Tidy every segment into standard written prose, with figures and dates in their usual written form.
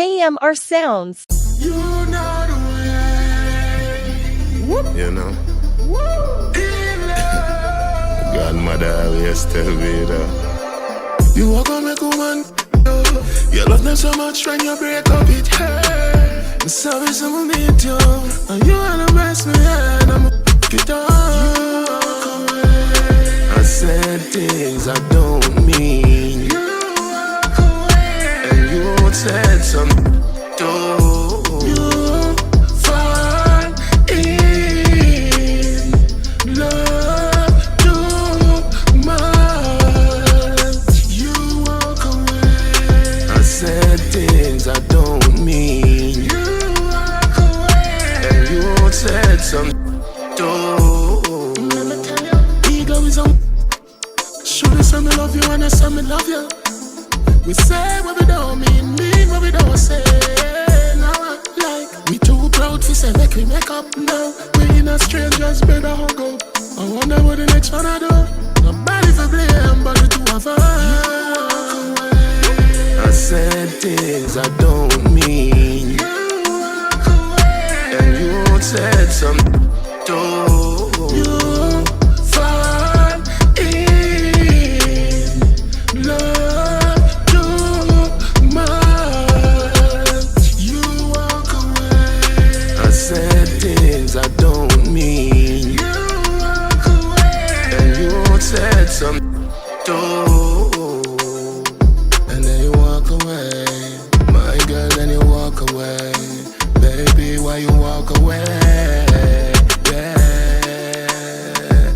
KMRSounds. You know the way. You know. Godmother always tell me that. You walk on make a woman. You love them so much when you break up it hurt. I'm sorry someone meet you, and you wanna mess me and I'ma it up. You walk away. I said things I don't mean. You walk away. And you said something too. You fall in love too much. You walk away. I said things I don't mean. You walk away. And you said something too. Let me tell you, ego is on. Should I say me love you and I say me love you? We say what we don't mean what we don't say. Now I like we too proud to say make we make up now. We not strangers, better hug up. I wonder what the next one I do. Nobody for blame but the two of us. I said things I don't mean. You walk away. And you said something too. You fall in love too much. You walk away. I said things I don't mean. You walk away. And you said something too. And then you walk away. My girl, then you walk away. Baby, why you walk away? Yeah.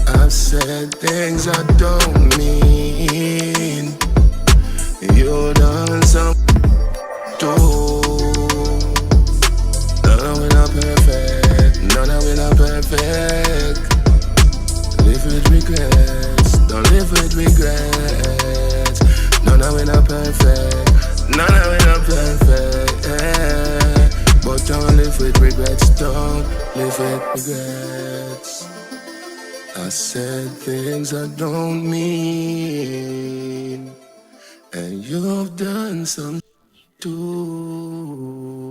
I've said things I don't mean. You done something too. None of it not perfect. None of it not perfect. Live with regrets. Don't live with regrets. None of it not perfect. None of it not perfect. But don't live with regrets. Don't live with regrets. I said things I don't mean, and you've done some too.